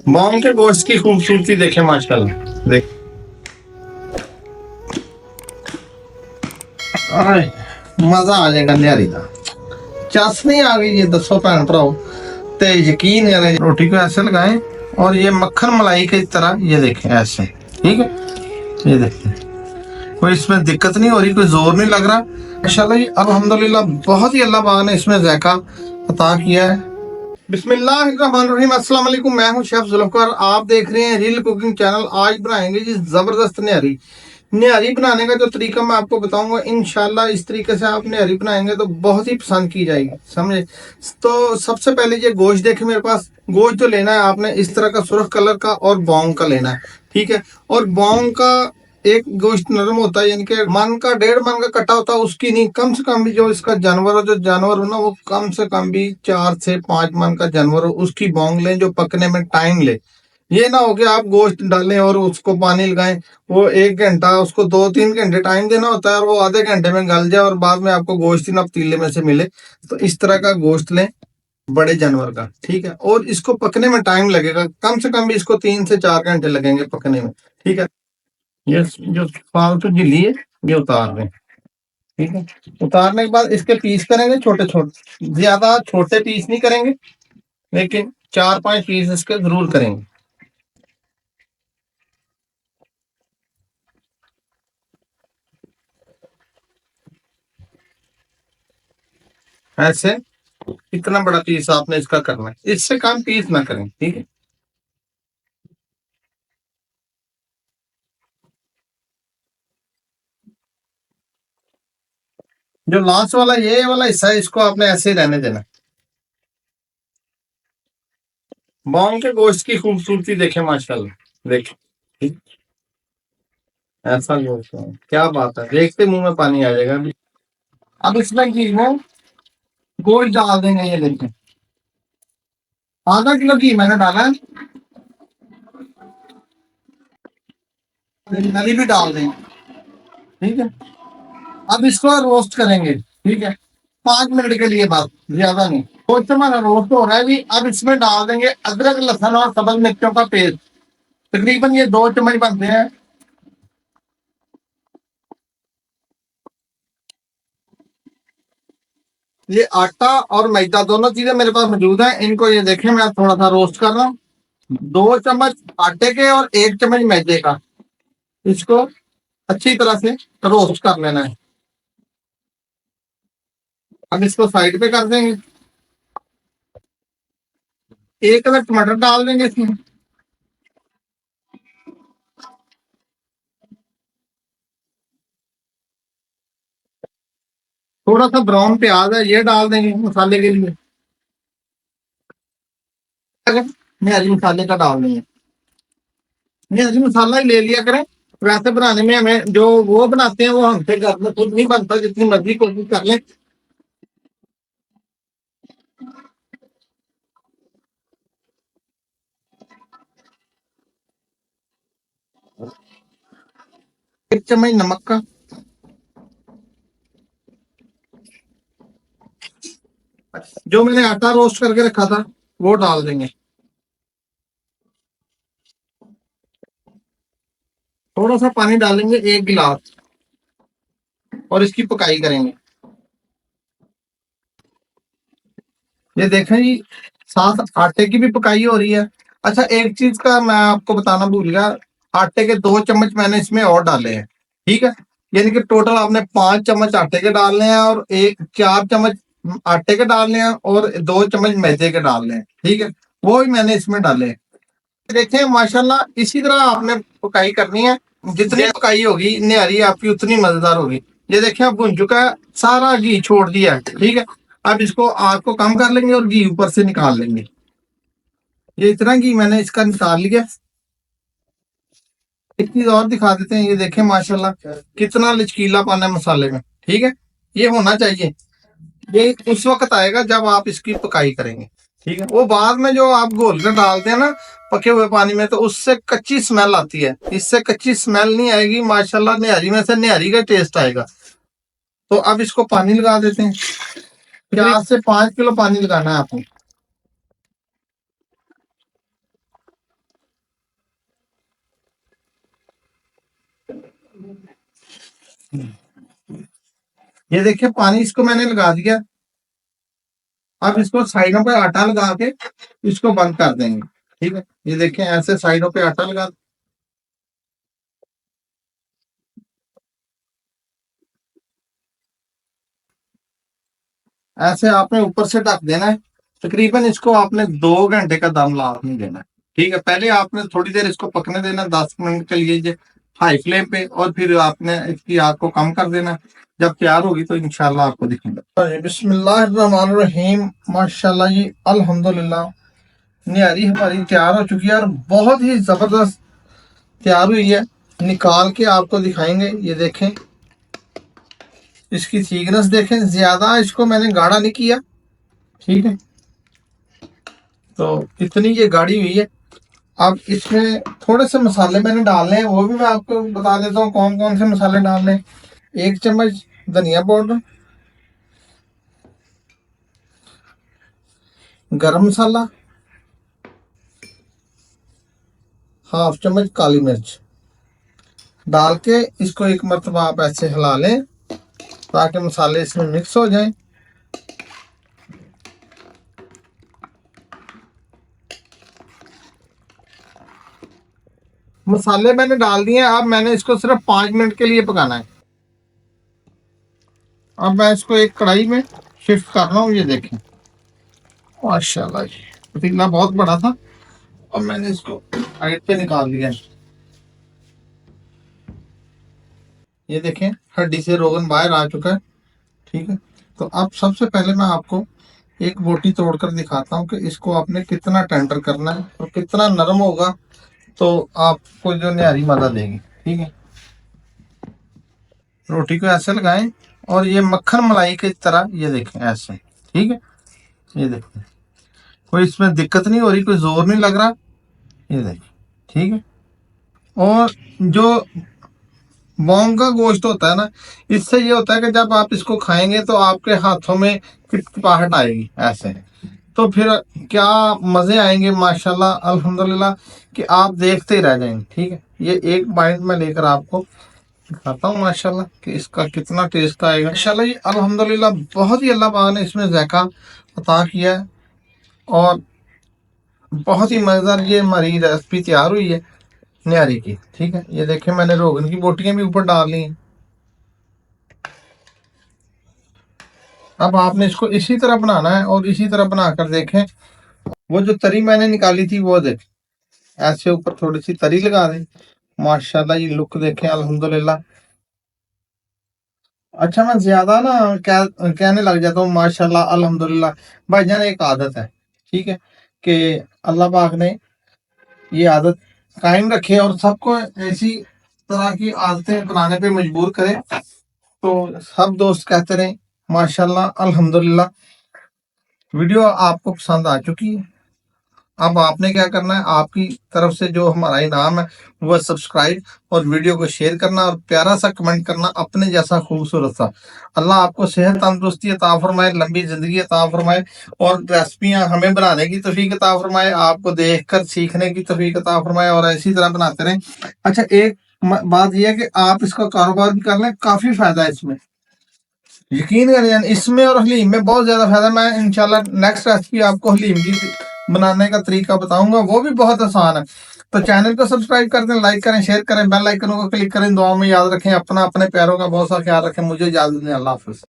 Bong के गोश्त की खूबसूरती देखे माशाल्लाह। देख आए, मजा आ जाएगा न्यारी का। चाशनी आ गई, ये दसो भैन भराओ, ते यकीन करें रोटी को ऐसे लगाएं और ये मक्खन मलाई की तरह ये देखें ऐसे। ठीक है, ये देखें, कोई इसमें दिक्कत नहीं हो रही, कोई जोर नहीं लग रहा माशाल्लाह। ये अल्हम्दुलिल्लाह बहुत ही अल्लाह पाक ने इसमें जायका अता किया है। बिस्मिल्लाहिर्रहमानिर्रहीम, अस्सलाम वालेकुम। मैं हूं शेफ जुल्फकार, आप देख रहे हैं रियल कुकिंग चैनल। आज बनाएंगे जी जबरदस्त निहारी। निहारी बनाने का जो तरीका मैं आपको बताऊंगा, इंशाल्लाह इस तरीके से आप निहारी बनाएंगे तो बहुत ही पसंद की जाएगी, समझे। तो सबसे पहले ये गोश्त देखे मेरे पास। गोश्त जो लेना है आपने इस तरह का सुर्ख कलर का और बॉन्ग का लेना है, ठीक है। और बॉन्ग का एक गोश्त नरम होता है, यानी कि मन का 1.5 मन का कटा होता है, उसकी नहीं, कम से कम भी जो इसका जानवर हो, जो जानवर हो ना, वो कम से कम भी 4 से 5 मन का जानवर हो, उसकी बॉन्ग लें जो पकने में टाइम ले। ये ना हो कि आप गोश्त डालें और उसको पानी लगाएं, वो 1 घंटा, उसको 2-3 घंटे टाइम देना होता है और वो आधे घंटे में गल जाए और बाद में आपको गोश्त ही ना पतीले में से मिले। तो इस तरह का गोश्त लें बड़े जानवर का, ठीक है। और इसको पकने में टाइम लगेगा, कम से कम भी इसको 3 से 4 घंटे लगेंगे पकने में, ठीक है। ये जो फालतू झिल्ली है ये उतार दें, ठीक है। उतारने के बाद इसके पीस करेंगे छोटे छोटे, ज्यादा छोटे पीस नहीं करेंगे, लेकिन 4-5 पीस इसके जरूर करेंगे ऐसे। इतना बड़ा पीस आपने इसका करना है, इससे कम पीस ना करें, ठीक है। जो लास्ट वाला ये वाला हिस्सा है, इसको आपने ऐसे ही रहने देना। बॉन्ग के गोश्त की खूबसूरती देखे माशाल्लाह, देखे, ठीक? ऐसा गोश्त है, क्या बात है, देखते मुंह में पानी आ जाएगा अभी। अब इसमें घी में गोश्त डाल देंगे, ये देखें, ½ किलो घी मैंने डाला है। नली भी डाल देंगे, ठीक है। अब इसको रोस्ट करेंगे, ठीक है, 5 मिनट के लिए, बस, ज्यादा नहीं। कुछ हमारा रोस्ट हो रहा है भी। अब इसमें डाल देंगे अदरक लहसुन और सब्ज मिर्चों का पेस्ट। तकरीबन ये 2 चम्मच बनते हैं। ये आटा और मैदा दोनों चीजें मेरे पास मौजूद है, इनको ये देखें मैं थोड़ा सा रोस्ट कर रहा हूँ। 2 चम्मच आटे के और 1 चम्मच मैदे का, इसको अच्छी तरह से रोस्ट कर लेना है। अब इसको साइड पे कर देंगे। 1 अदर टमाटर डाल देंगे इसमें। थोड़ा सा ब्राउन प्याज है, ये डाल देंगे मसाले के लिए। निहारी मसाले का डाल देंगे। निहारी मसाला ही ले लिया करें। वैसे बनाने में हमें जो वो बनाते हैं वो हमसे घर में खुद नहीं बनता, जितनी मर्जी कोशिश कर लें। 1 चम्मच नमक का। जो मैंने आटा रोस्ट करके रखा था वो डाल देंगे। थोड़ा सा पानी डालेंगे, 1 गिलास, और इसकी पकाई करेंगे। ये देखें जी, साथ आटे की भी पकाई हो रही है। अच्छा, एक चीज का मैं आपको बताना भूल गया, आटे के 2 चम्मच मैंने इसमें और डाले हैं, ठीक है। यानी कि टोटल आपने 5 चम्मच आटे के डालने हैं और 4 चम्मच आटे के डालने हैं और 2 चम्मच मैदे के डालने हैं, ठीक है। वो ही मैंने इसमें डाले हैं। देखें माशाल्लाह, इसी तरह आपने पकाई करनी है। जितनी पकाई होगी निहारी आपकी उतनी मजेदार होगी। ये देखें अब भुन चुका है, सारा घी छोड़ दिया है, ठीक है। अब इसको आग को कम कर लेंगे और घी ऊपर से निकाल लेंगे। ये इतना घी मैंने इसका निकाल लिया। एक चीज और दिखा देते हैं, ये देखें माशाल्लाह कितना लचकीलापन है मसाले में, ठीक है। ये होना चाहिए। ये उस वक्त आएगा जब आप इसकी पकाई करेंगे, ठीक है। वो बाद में जो आप घोल कर डालते हैं ना पके हुए पानी में, तो उससे कच्ची स्मेल आती है, इससे कच्ची स्मेल नहीं आएगी माशाल्लाह। निहारी में से निहारी का टेस्ट आएगा। तो अब इसको पानी लगा देते हैं। 4 से 5 किलो पानी लगाना है आपको। ये देखिए पानी इसको मैंने लगा दिया। अब इसको साइडों पे आटा लगा के इसको बंद कर देंगे। ठीक है, ये देखिए ऐसे साइडों पे आटा लगा, ऐसे आपने ऊपर से ढक देना है। तकरीबन इसको आपने 2 घंटे का दम नहीं देना है। ठीक है, पहले आपने थोड़ी देर इसको पकने देना, 10 मिनट के लिए हाई फ्लेम पे, और फिर आपने इसकी आग को कम कर देना। जब तैयार होगी तो इंशाल्लाह आपको दिखेंगे। बिस्मिल्लाहिर्रहमानिर्रहीम, माशाल्लाह जी, अल्हम्दुलिल्लाह, निहारी हमारी तैयार हो चुकी है और बहुत ही जबरदस्त तैयार हुई है। निकाल के आपको दिखाएंगे। ये देखें, इसकी थिकनेस देखें, ज्यादा इसको मैंने गाढ़ा नहीं किया। ठीक है, तो इतनी ये गाढ़ी हुई है। अब इसमें थोड़े से मसाले मैंने डालने हैं, वो भी मैं आपको बता देता हूँ कौन कौन से मसाले डालने हैं। 1 चम्मच धनिया पाउडर, गरम मसाला, 1/2 चम्मच काली मिर्च डाल के इसको एक मरतबा आप ऐसे हिला लें ताकि मसाले इसमें मिक्स हो जाएं। मसाले मैंने डाल दिए। अब मैंने इसको सिर्फ 5 मिनट के लिए पकाना है। अब मैं इसको एक कढ़ाई में शिफ्ट कर रहा हूँ। ये देखें, माशाल्लाह जी, पतीला बहुत बड़ा था। अब मैंने इसको साइड पे निकाल दिया। ये देखें, हड्डी से रोगन बाहर आ चुका है। ठीक है, तो अब सबसे पहले मैं आपको एक बोटी तोड़कर दिखाता हूँ कि इसको आपने कितना टेंडर करना है और कितना नरम होगा तो आपको जो न्यारी मजा देगी। ठीक है, रोटी को ऐसे लगाएं और ये मक्खन मलाई की तरह, ये देखें ऐसे। ठीक है, ये देखें, कोई इसमें दिक्कत नहीं हो रही, कोई जोर नहीं लग रहा। ये देखें, ठीक है। और जो बॉन्ग का गोश्त होता है ना, इससे ये होता है कि जब आप इसको खाएंगे तो आपके हाथों में चिपचिपाहट आएगी ऐसे, तो फिर क्या मजे आएंगे माशाल्लाह अल्हम्दुलिल्लाह कि आप देखते ही रह जाएंगे। ठीक है, ये एक बाइट में लेकर आपको दिखाता हूँ माशाल्लाह कि इसका कितना टेस्ट आएगा। माशाल्लाह ये अल्हम्दुलिल्लाह बहुत ही अल्लाह पाक ने इसमें जायका अता किया है और बहुत ही मजेदार ये हमारी रेसिपी तैयार हुई है न्यारी की। ठीक है, ये देखें, मैंने रोगन की बोटियां भी ऊपर डाल ली हैं। अब आपने इसको इसी तरह बनाना है और इसी तरह बनाकर देखें। वो जो तरी मैंने निकाली थी वो देखें, ऐसे ऊपर थोड़ी सी तरी लगा दें। माशाल्लाह ये लुक देखें अल्हम्दुलिल्लाह। अच्छा, मैं ज्यादा ना कहने लग जाता हूँ माशाल्लाह अल्हम्दुलिल्लाह। भाईजान एक आदत है, ठीक है, कि अल्लाह पाक ने ये आदत कायम रखे और सबको ऐसी तरह की आदतें बनाने पे मजबूर करे, तो सब दोस्त कहते रहे माशाल्लाह अल्हम्दुलिल्लाह। वीडियो आपको पसंद आ चुकी है। अब आपने क्या करना है, आपकी तरफ से जो हमारा इनाम है वो सब्सक्राइब और वीडियो को शेयर करना और प्यारा सा कमेंट करना अपने जैसा खूबसूरत सा। अल्लाह आपको सेहत तंदुरुस्ती अता फरमाए, लंबी जिंदगी अता फरमाए और रेसिपियां हमें बनाने की तौफीक अता फरमाए, आपको देखकर सीखने की तौफीक अता फरमाए और ऐसी तरह बनाते रहें। अच्छा, एक बात यह है कि आप इसका कारोबार भी कर लें, काफी फायदा है इसमें, यकीन करें। इसमें और हलीम में बहुत ज्यादा फायदा। मैं इंशाल्लाह नेक्स्ट रेसिपी आपको हलीम की बनाने का तरीका बताऊंगा, वो भी बहुत आसान है। तो चैनल को सब्सक्राइब कर दें, लाइक करें, शेयर करें, बेल आइकन को क्लिक करें। दुआ में याद रखें, अपना अपने प्यारों का बहुत सा ख्याल रखें। मुझे इजाजत दें, अल्लाह हाफिज।